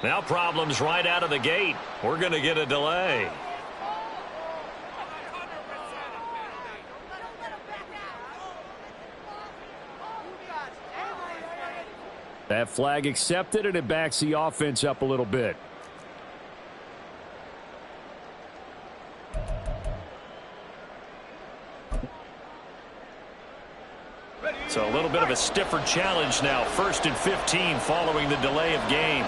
Now problems right out of the gate. We're going to get a delay. That flag accepted, and it backs the offense up a little bit. So a little bit of a stiffer challenge now. 1st and 15 following the delay of game.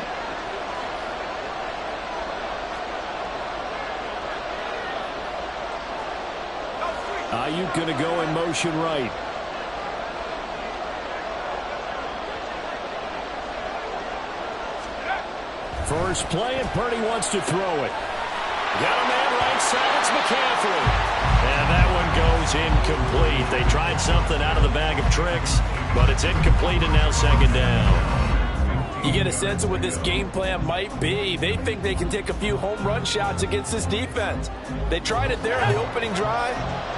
Ayuk going to go in motion right. First play, and Purdy wants to throw it. Got a man right side. It's McCaffrey. And that one goes incomplete. They tried something out of the bag of tricks, but it's incomplete, and now 2nd down. You get a sense of what this game plan might be. They think they can take a few home run shots against this defense. They tried it there in the opening drive,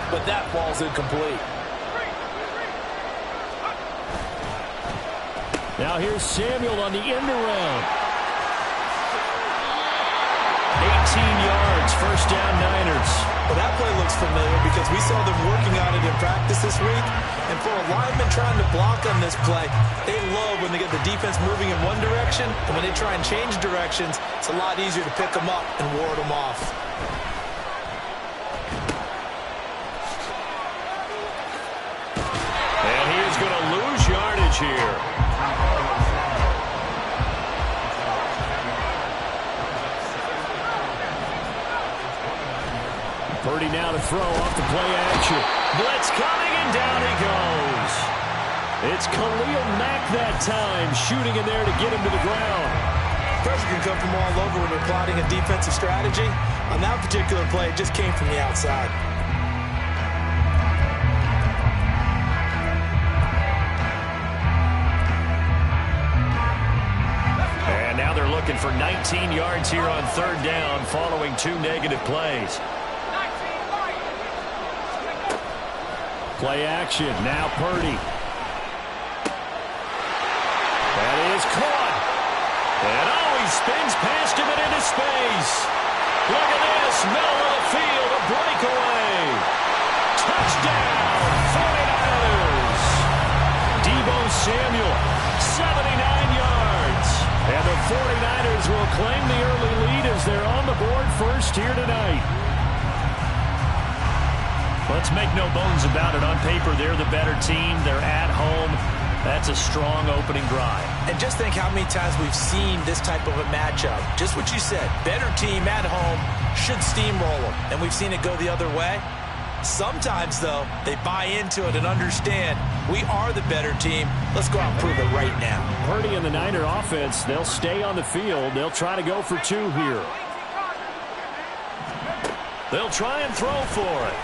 but that ball's incomplete. Now here's Samuel on the end around. 18 yards, 1st down Niners. Well, that play looks familiar because we saw them working on it in practice this week. And for a lineman trying to block on this play, they love when they get the defense moving in one direction. And when they try and change directions, it's a lot easier to pick them up and ward them off. And he is going to lose yardage here. Purdy now to throw off the play action. Blitz coming, and down he goes. It's Khalil Mack that time, shooting in there to get him to the ground. Pressure can come from all over when you're plotting a defensive strategy. On that particular play, it just came from the outside. And now they're looking for 19 yards here on 3rd down following 2 negative plays. Play action. Now Purdy. That is caught. And he spins past him and into space. Look at this. Middle of the field. A breakaway. Touchdown. 49ers. Deebo Samuel. 79 yards. And the 49ers will claim the early lead as they're on the board first here tonight. Let's make no bones about it. On paper, they're the better team. They're at home. That's a strong opening drive. And just think how many times we've seen this type of a matchup. Just what you said. Better team at home should steamroll them. And we've seen it go the other way. Sometimes, though, they buy into it and understand we are the better team. Let's go out and prove it right now. Purdy and the Niner offense, they'll stay on the field. They'll try to go for 2 here. They'll try and throw for it.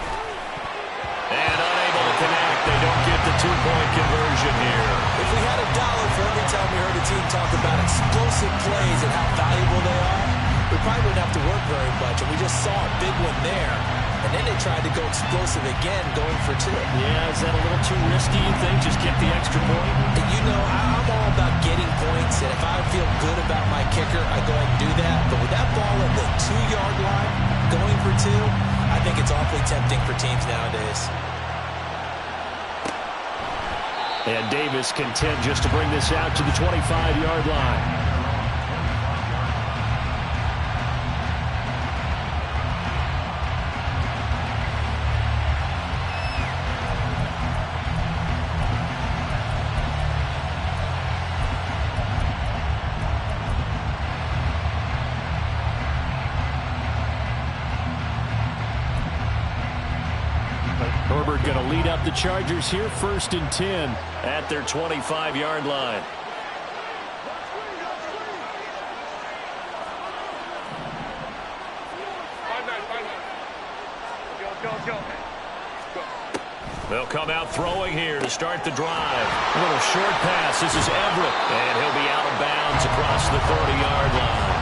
And unable to connect. They don't get the 2-point conversion here. If we had $1 for every time we heard a team talk about explosive plays and how valuable they are, we probably wouldn't have to work very much. And we just saw a big one there. And then they tried to go explosive again, going for 2. Yeah, is that a little too risky, you think? Just get the extra point? And you know, I'm all about getting points. And if I feel good about my kicker, I go ahead and do that. But with that ball at the 2-yard line, going for 2, I think it's awfully tempting for teams nowadays. And Davis content just to bring this out to the 25-yard line. Herbert going to lead up the Chargers here, 1st and 10 at their 25-yard line. They'll come out throwing here to start the drive. A little short pass. This is Everett, and he'll be out of bounds across the 30-yard line.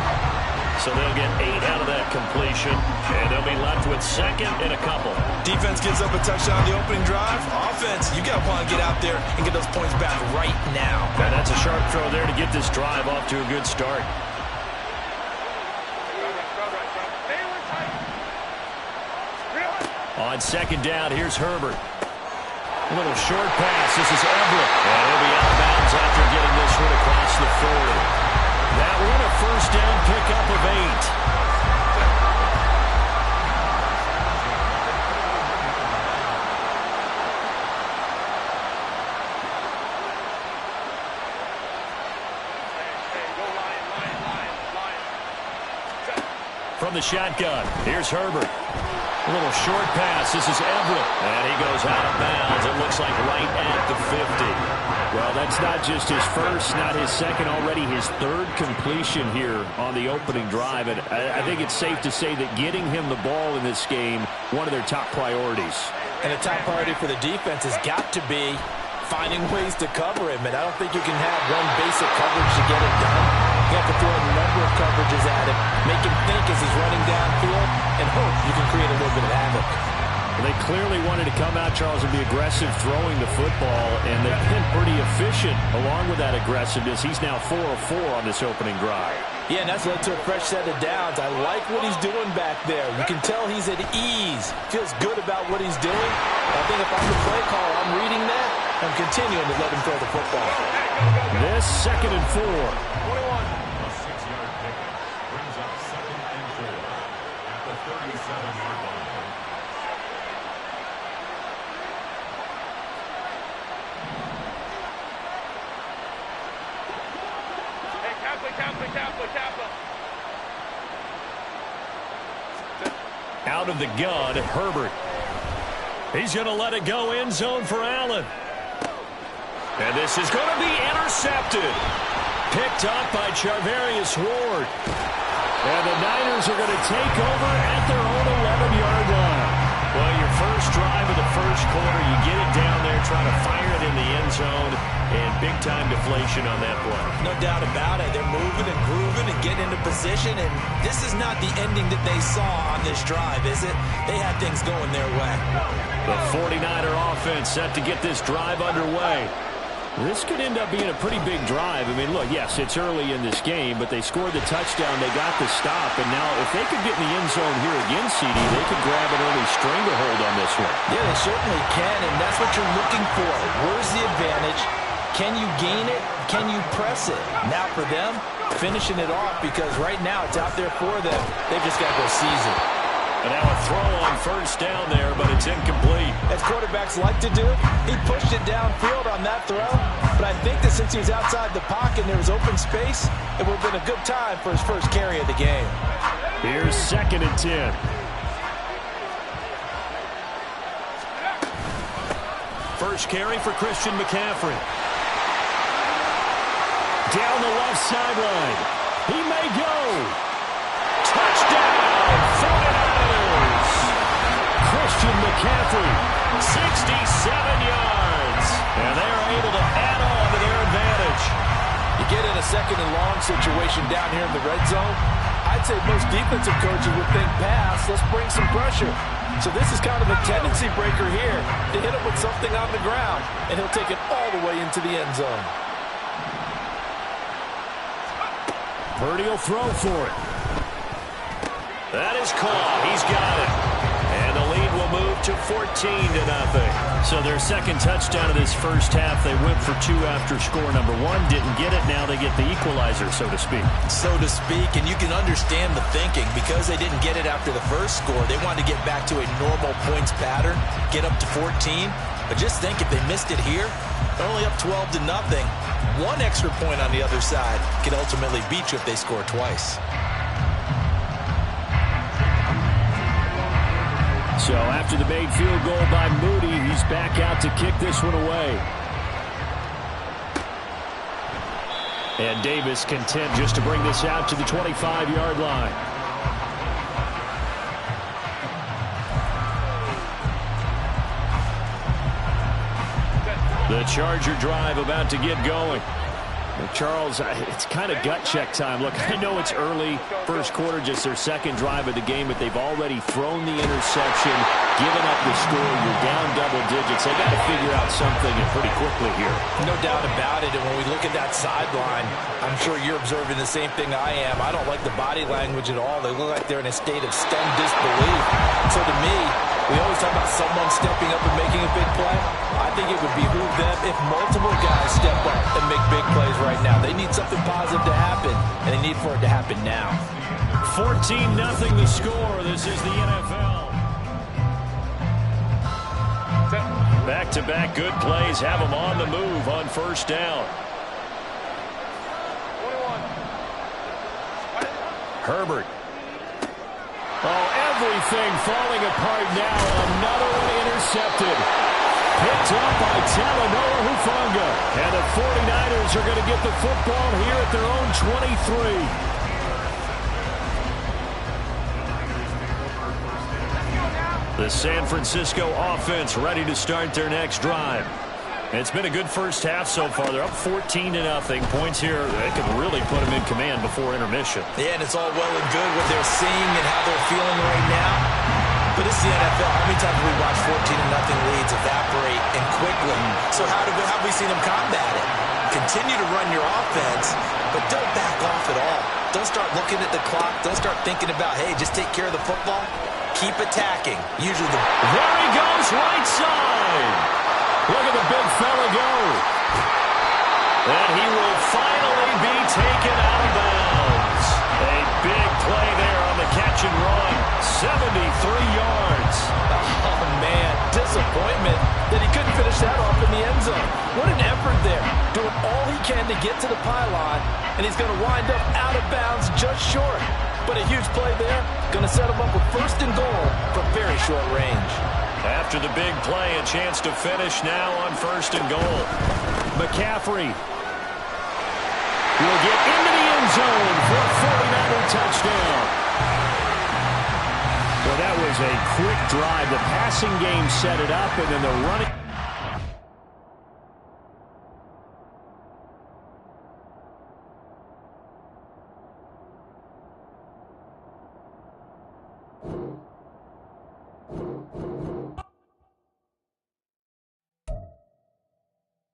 So they'll get 8 out of that completion, and they'll be left with 2nd and a couple. Defense gives up a touchdown on the opening drive. Offense, you got to want to get out there and get those points back right now. And that's a sharp throw there to get this drive off to a good start. On second down, here's Herbert. A little short pass. This is Everett. And he'll be out of bounds after getting this one across the 40. That one a first down pickup of 8. From the shotgun, here's Herbert. A little short pass. This is Everett. And he goes out of bounds. It looks like right at the 50. Well, that's not just his first, not his second, already his third completion here on the opening drive. And I think it's safe to say that getting him the ball in this game, one of their top priorities. And the top priority for the defense has got to be finding ways to cover him. And I don't think you can have one basic coverage to get it done. You have to throw a number of coverages at him, make him think as he's running downfield, and hope you can create a little bit of havoc. They clearly wanted to come out, Charles, and be aggressive throwing the football, and they've been pretty efficient along with that aggressiveness. He's now 4 of 4 on this opening drive. Yeah, and that's led to a fresh set of downs. I like what he's doing back there. You can tell he's at ease, feels good about what he's doing. I think if I'm the play caller, I'm reading that, I'm continuing to let him throw the football. This 2nd and 4. 21. A 6-yard pickup brings up 2nd and 4 at the 37-yard line. Out of the gun, Herbert. He's going to let it go end zone for Allen. And this is going to be intercepted. Picked up by Charvarius Ward. And the Niners are going to take over at their own 11-yard line. Well, your first drive of the first quarter, you get it down there, try to fire it in the end zone, and big-time deflation on that play. No doubt about it. They're moving and grooving and getting into position, and this is not the ending that they saw on this drive, is it? They had things going their way. The 49er offense set to get this drive underway. This could end up being a pretty big drive. I mean, look, yes, it's early in this game, but they scored the touchdown. They got the stop. And now if they could get in the end zone here again, CD, they could grab an early stranglehold on this one. Yeah, they certainly can, and that's what you're looking for. Where's the advantage? Can you gain it? Can you press it? Now for them, finishing it off, because right now it's out there for them. They've just got to go seize it. And now a throw on first down there, but it's incomplete. As quarterbacks like to do, he pushed it downfield on that throw. But I think that since he was outside the pocket and there was open space, it would have been a good time for his first carry of the game. Here's 2nd and 10. First carry for Christian McCaffrey. Down the left sideline. He may go. Touchdown! 49ers! Christian McCaffrey, 67 yards. And they are able to add on to their advantage. You get in a 2nd and long situation down here in the red zone, I'd say most defensive coaches would think pass, let's bring some pressure. So this is kind of a tendency breaker here to hit him with something on the ground, and he'll take it all the way into the end zone. Purdy will throw for it. That is caught. He's got it. And the lead will move to 14-0. So their second touchdown of this first half. They went for 2 after score number 1. Didn't get it. Now they get the equalizer, so to speak. So to speak, and you can understand the thinking. Because they didn't get it after the first score, they wanted to get back to a normal points pattern, get up to 14. But just think, if they missed it here, they're only up 12-0. One extra point on the other side could ultimately beat you if they score twice. So after the made field goal by Moody, he's back out to kick this one away. And Davis content just to bring this out to the 25-yard line. The Charger drive about to get going. Charles, it's kind of gut check time. Look, I know it's early, first quarter, just their second drive of the game, but they've already thrown the interception, given up the score. You're down double digits. They got to figure out something pretty quickly here. No doubt about it. And when we look at that sideline, I'm sure you're observing the same thing I am. I don't like the body language at all. They look like they're in a state of stunned disbelief. So to me, we always talk about someone stepping up and making a big play. I think it would behoove them if multiple guys step up and make big plays right now. They need something positive to happen, and they need for it to happen now. 14-0 the score. This is the NFL. Back-to-back good plays have them on the move on first down. Herbert. Oh, everything falling apart now. Another one intercepted. Picked up by Talanoa Hufanga. And the 49ers are going to get the football here at their own 23. The San Francisco offense ready to start their next drive. It's been a good first half so far. They're up 14-0. Points here, they could really put them in command before intermission. Yeah, and it's all well and good what they're seeing and how they're feeling right now. But it's the NFL. How many times have we watched 14-0 leads evaporate and quickly? So how have we seen them combat it? Continue to run your offense, but don't back off at all. Don't start looking at the clock. Don't start thinking about, hey, just take care of the football. Keep attacking. Usually There he goes, right side. Look at the big fella go. And he will finally be taken out of bounds. A big play there on the catch and run. 73 yards. Oh, man. Disappointment that he couldn't finish that off in the end zone. What an effort there. Doing all he can to get to the pylon, and he's going to wind up out of bounds just short. But a huge play there. Going to set him up with first and goal from very short range. After the big play, a chance to finish now on first and goal. McCaffrey will get into the end zone for a 49er touchdown. Well, that was a quick drive. The passing game set it up, and then the running...